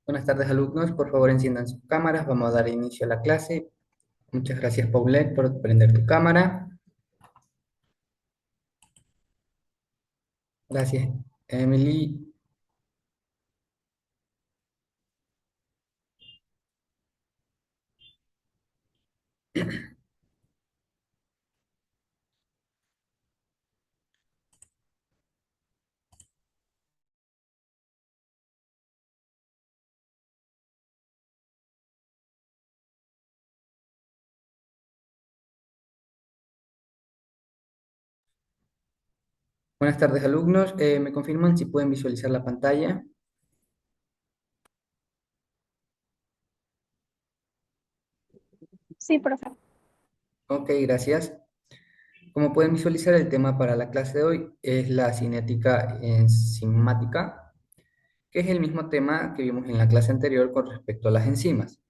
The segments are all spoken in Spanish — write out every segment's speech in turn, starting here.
Buenas tardes, alumnos. Por favor, enciendan sus cámaras. Vamos a dar inicio a la clase. Muchas gracias, Paulette, por prender tu cámara. Gracias, Emily. Buenas tardes, alumnos. ¿Me confirman si pueden visualizar la pantalla? Sí, profe. Ok, gracias. Como pueden visualizar, el tema para la clase de hoy es la cinética enzimática, que es el mismo tema que vimos en la clase anterior con respecto a las enzimas.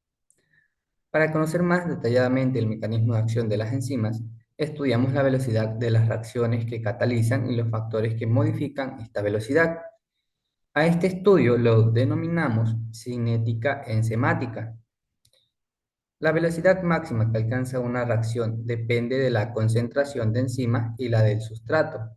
Para conocer más detalladamente el mecanismo de acción de las enzimas, estudiamos la velocidad de las reacciones que catalizan y los factores que modifican esta velocidad. A este estudio lo denominamos cinética enzimática. La velocidad máxima que alcanza una reacción depende de la concentración de enzimas y la del sustrato.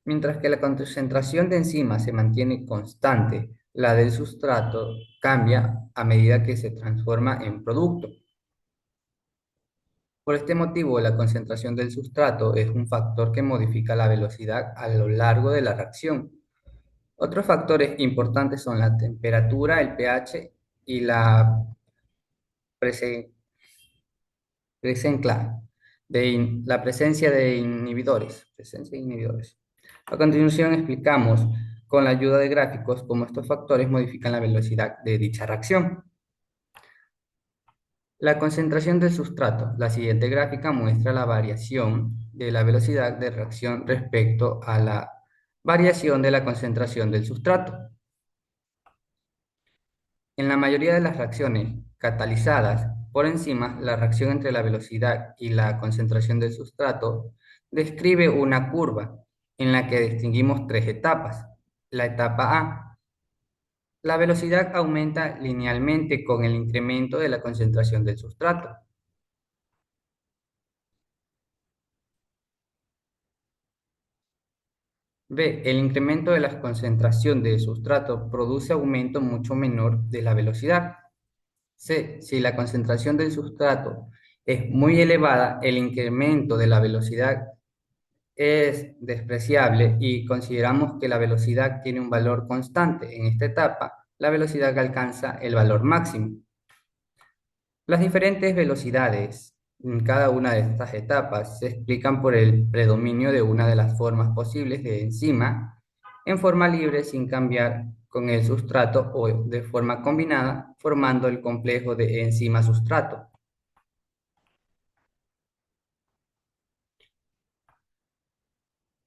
Mientras que la concentración de enzimas se mantiene constante, la del sustrato cambia a medida que se transforma en producto. Por este motivo, la concentración del sustrato es un factor que modifica la velocidad a lo largo de la reacción. Otros factores importantes son la temperatura, el pH y la presen- presencia la presencia de inhibidores. Presencia de inhibidores. A continuación explicamos con la ayuda de gráficos cómo estos factores modifican la velocidad de dicha reacción. La concentración del sustrato. La siguiente gráfica muestra la variación de la velocidad de reacción respecto a la variación de la concentración del sustrato. En la mayoría de las reacciones catalizadas por enzimas, la reacción entre la velocidad y la concentración del sustrato describe una curva en la que distinguimos tres etapas. La etapa A. La velocidad aumenta linealmente con el incremento de la concentración del sustrato. B. El incremento de la concentración de sustrato produce aumento mucho menor de la velocidad. C. Si la concentración del sustrato es muy elevada, el incremento de la velocidad es despreciable y consideramos que la velocidad tiene un valor constante. En esta etapa, la velocidad alcanza el valor máximo. Las diferentes velocidades en cada una de estas etapas se explican por el predominio de una de las formas posibles de enzima en forma libre sin cambiar con el sustrato o de forma combinada formando el complejo de enzima-sustrato.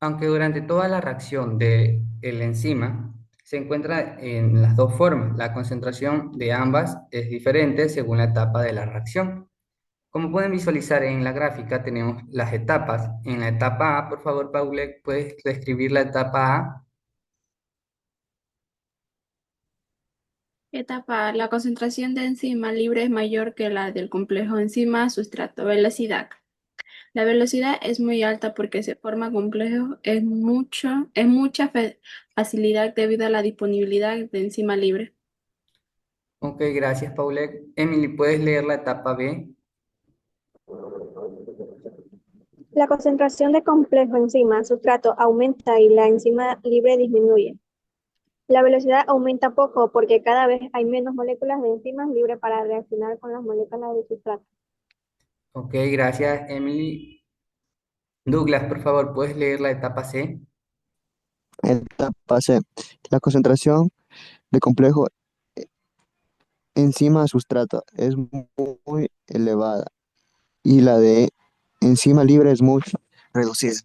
Aunque durante toda la reacción de el enzima se encuentra en las dos formas, la concentración de ambas es diferente según la etapa de la reacción. Como pueden visualizar en la gráfica, tenemos las etapas. En la etapa A, por favor, Paule, ¿puedes describir la etapa A? Etapa A. La concentración de enzima libre es mayor que la del complejo enzima-sustrato. Velocidad. La velocidad es muy alta porque se forma complejo. Es mucha facilidad debido a la disponibilidad de enzima libre. Ok, gracias, Paule. Emily, ¿puedes leer la etapa B? La concentración de complejo enzima sustrato aumenta y la enzima libre disminuye. La velocidad aumenta poco porque cada vez hay menos moléculas de enzimas libres para reaccionar con las moléculas de sustrato. Ok, gracias, Emily. Douglas, por favor, ¿puedes leer la etapa C? Etapa C. La concentración de complejo enzima sustrato es muy elevada y la de enzima libre es muy reducida.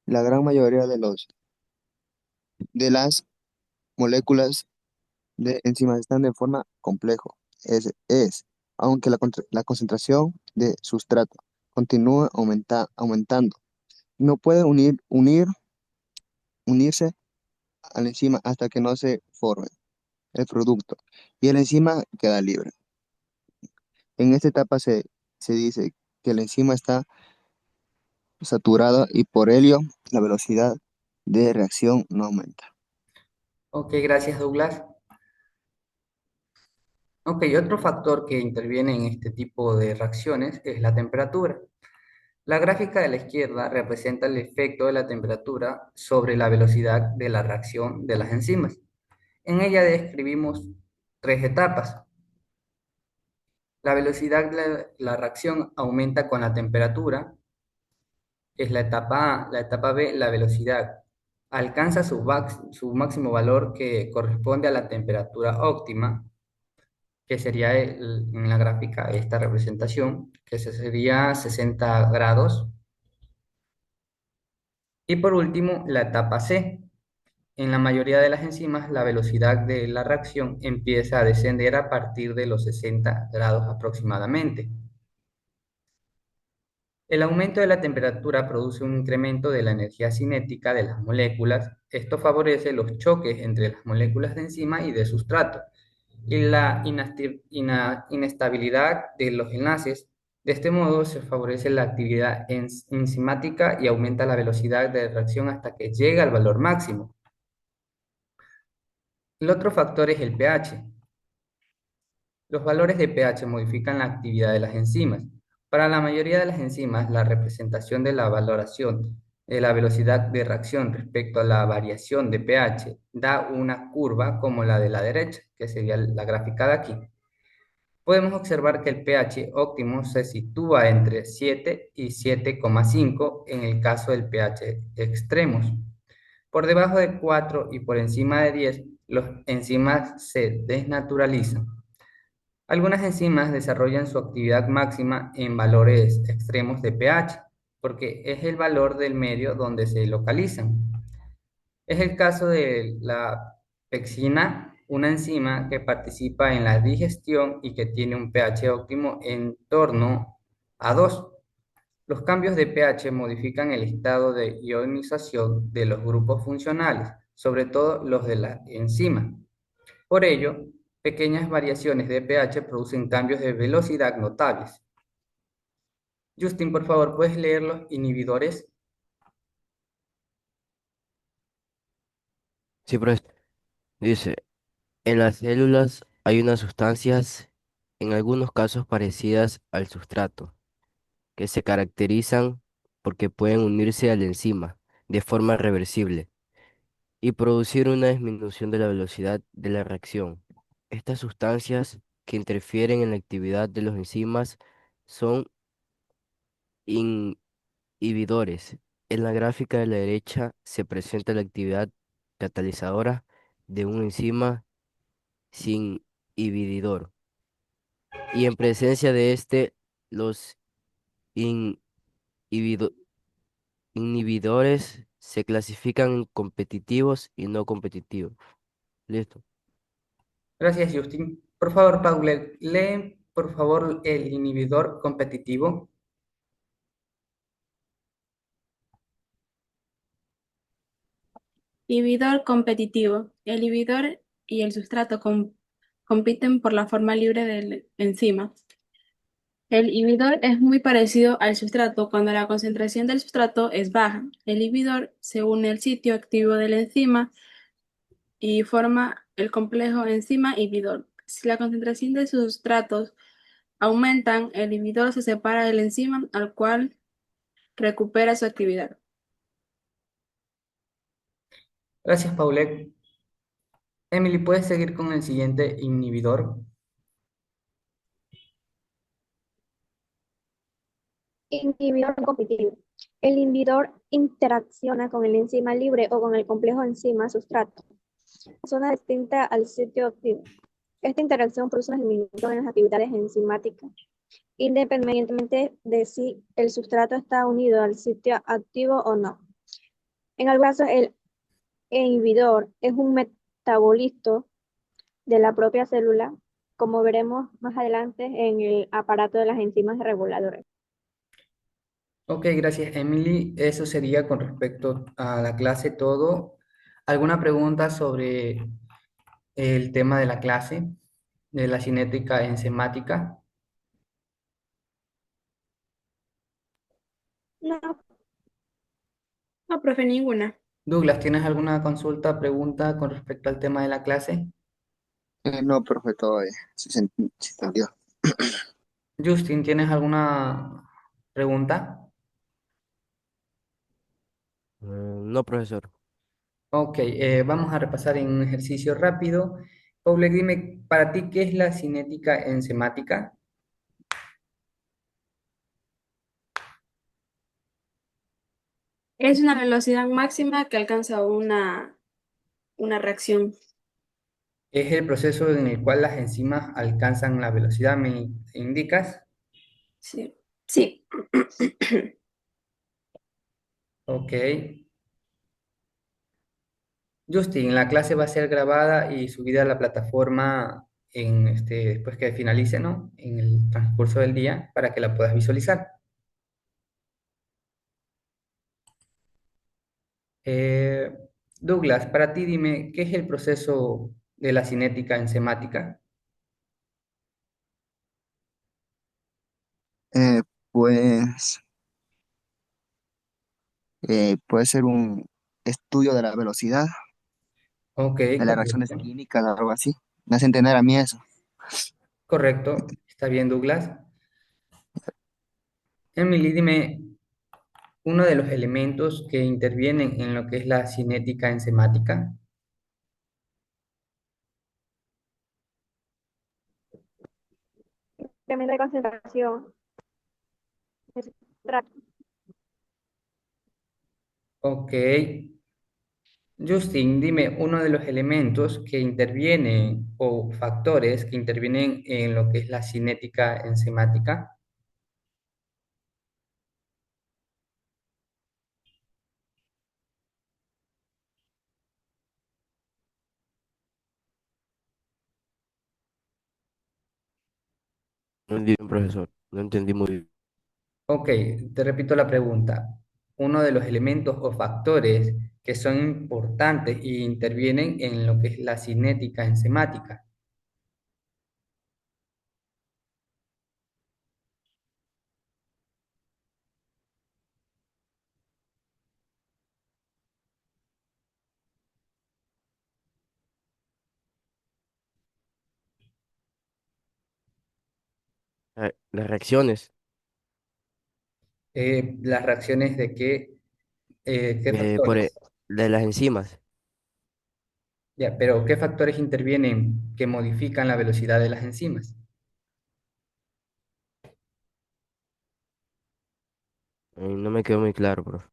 La gran mayoría de las moléculas de enzimas están de forma complejo. Aunque la concentración de sustrato continúa aumentando, no puede unirse a la enzima hasta que no se forme el producto y el enzima queda libre. En esta etapa se dice que la enzima está saturada y por ello la velocidad de reacción no aumenta. Ok, gracias Douglas. Ok, otro factor que interviene en este tipo de reacciones es la temperatura. La gráfica de la izquierda representa el efecto de la temperatura sobre la velocidad de la reacción de las enzimas. En ella describimos tres etapas. La velocidad de la reacción aumenta con la temperatura, es la etapa A. La etapa B, la velocidad, alcanza su máximo valor que corresponde a la temperatura óptima, que sería en la gráfica esta representación, que sería 60 grados. Y por último, la etapa C. En la mayoría de las enzimas, la velocidad de la reacción empieza a descender a partir de los 60 grados aproximadamente. El aumento de la temperatura produce un incremento de la energía cinética de las moléculas. Esto favorece los choques entre las moléculas de enzima y de sustrato y la inestabilidad de los enlaces. De este modo se favorece la actividad enzimática y aumenta la velocidad de reacción hasta que llega al valor máximo. El otro factor es el pH. Los valores de pH modifican la actividad de las enzimas. Para la mayoría de las enzimas, la representación de la valoración de la velocidad de reacción respecto a la variación de pH da una curva como la de la derecha, que sería la gráfica de aquí. Podemos observar que el pH óptimo se sitúa entre 7 y 7,5 en el caso del pH extremos. Por debajo de 4 y por encima de 10, las enzimas se desnaturalizan. Algunas enzimas desarrollan su actividad máxima en valores extremos de pH, porque es el valor del medio donde se localizan. Es el caso de la pexina, una enzima que participa en la digestión y que tiene un pH óptimo en torno a 2. Los cambios de pH modifican el estado de ionización de los grupos funcionales, sobre todo los de la enzima. Por ello, pequeñas variaciones de pH producen cambios de velocidad notables. Justin, por favor, ¿puedes leer los inhibidores? Sí, profesor. Dice, en las células hay unas sustancias, en algunos casos parecidas al sustrato, que se caracterizan porque pueden unirse a la enzima de forma reversible y producir una disminución de la velocidad de la reacción. Estas sustancias que interfieren en la actividad de los enzimas son inhibidores. En la gráfica de la derecha se presenta la actividad catalizadora de un enzima sin inhibidor. Y en presencia de este, los inhibido- inhibidores se clasifican en competitivos y no competitivos. Listo. Gracias, Justin. Por favor, Paule, lee, por favor, el inhibidor competitivo. Inhibidor competitivo. El inhibidor y el sustrato compiten por la forma libre del enzima. El inhibidor es muy parecido al sustrato cuando la concentración del sustrato es baja. El inhibidor se une al sitio activo de la enzima y forma el complejo enzima-inhibidor. Si la concentración de sus sustratos aumentan, el inhibidor se separa del enzima al cual recupera su actividad. Gracias, Paule. Emily, ¿puedes seguir con el siguiente inhibidor? Inhibidor no competitivo. El inhibidor interacciona con el enzima libre o con el complejo enzima-sustrato, zona distinta al sitio activo. Esta interacción produce una disminución en las actividades enzimáticas, independientemente de si el sustrato está unido al sitio activo o no. En algunos casos, el inhibidor es un metabolito de la propia célula, como veremos más adelante en el aparato de las enzimas reguladoras. Ok, gracias, Emily. Eso sería con respecto a la clase todo. ¿Alguna pregunta sobre el tema de la clase, de la cinética enzimática? No, No, profe, ninguna. Douglas, ¿tienes alguna consulta, pregunta con respecto al tema de la clase? No, profe, todavía. Se entendió. Justin, ¿tienes alguna pregunta? No, profesor. Ok, vamos a repasar en un ejercicio rápido. Paule, dime, para ti, ¿qué es la cinética enzimática? Es una velocidad máxima que alcanza una reacción. Es el proceso en el cual las enzimas alcanzan la velocidad, ¿me indicas? Sí. Sí. Ok. Justin, la clase va a ser grabada y subida a la plataforma después que finalice, ¿no? En el transcurso del día para que la puedas visualizar. Eh, Douglas, para ti dime, ¿qué es el proceso de la cinética enzimática? Eh, pues puede ser un estudio de la velocidad, Ok, de las reacciones correcto. químicas, algo así. Me hace entender a mí eso. Correcto. Está bien, Douglas. Emily, dime, uno de los elementos que intervienen en lo que es la cinética enzimática. incremento de concentración. Ok. Justin, dime uno de los elementos que intervienen o factores que intervienen en lo que es la cinética enzimática. No entendí, profesor. No entendí muy bien. Ok, te repito la pregunta. Uno de los elementos o factores que son importantes e intervienen en lo que es la cinética enzimática. Las reacciones Las reacciones de qué por, factores. de las enzimas. Ya, pero ¿qué factores intervienen que modifican la velocidad de las enzimas? No me quedó muy claro, profe.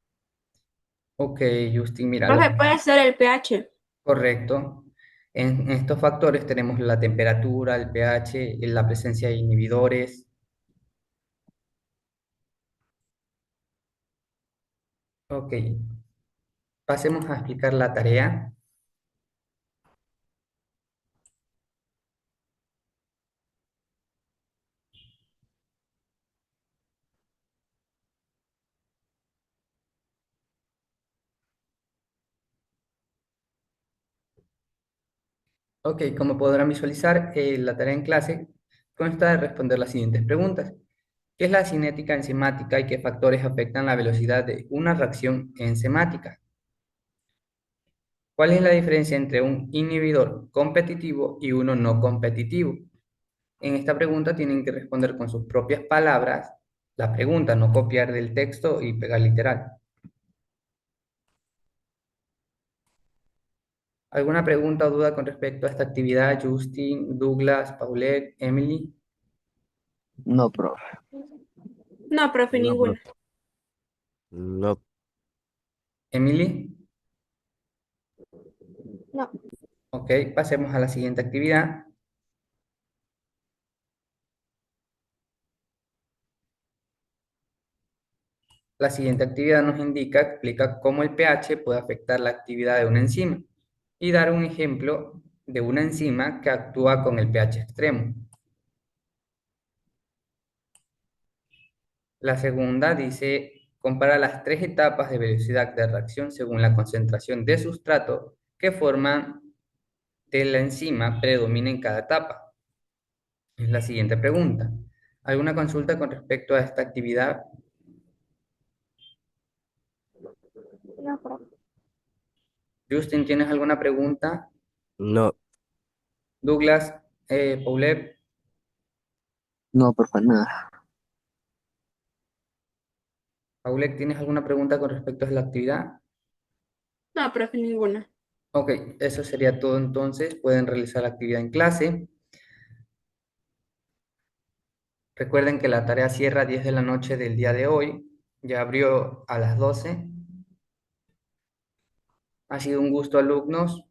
Ok, Justin, mira, Profe, puede ser el pH. correcto. En estos factores tenemos la temperatura, el pH, la presencia de inhibidores. Ok, pasemos a explicar la tarea. Ok, como podrán visualizar, la tarea en clase consta de responder las siguientes preguntas. ¿Qué es la cinética enzimática y qué factores afectan la velocidad de una reacción enzimática? ¿Cuál es la diferencia entre un inhibidor competitivo y uno no competitivo? En esta pregunta tienen que responder con sus propias palabras la pregunta, no copiar del texto y pegar literal. ¿Alguna pregunta o duda con respecto a esta actividad, Justin, Douglas, Paulette, Emily? No, profe. No, profe, No, ninguna. profe. No. Emily, No, ok, pasemos a la siguiente actividad. La siguiente actividad nos explica cómo el pH puede afectar la actividad de una enzima y dar un ejemplo de una enzima que actúa con el pH extremo. La segunda dice, compara las tres etapas de velocidad de reacción según la concentración de sustrato ¿Qué forma de la enzima predomina en cada etapa? Es la siguiente pregunta. ¿Alguna consulta con respecto a esta actividad? No, profe. Justin, ¿tienes alguna pregunta? No, Douglas, Paulette, No, porfa, nada. Paulette, ¿tienes alguna pregunta con respecto a la actividad? No, profe, ninguna. Ok, eso sería todo entonces. Pueden realizar la actividad en clase. Recuerden que la tarea cierra a 10 de la noche del día de hoy. Ya abrió a las 12. Ha sido un gusto, alumnos.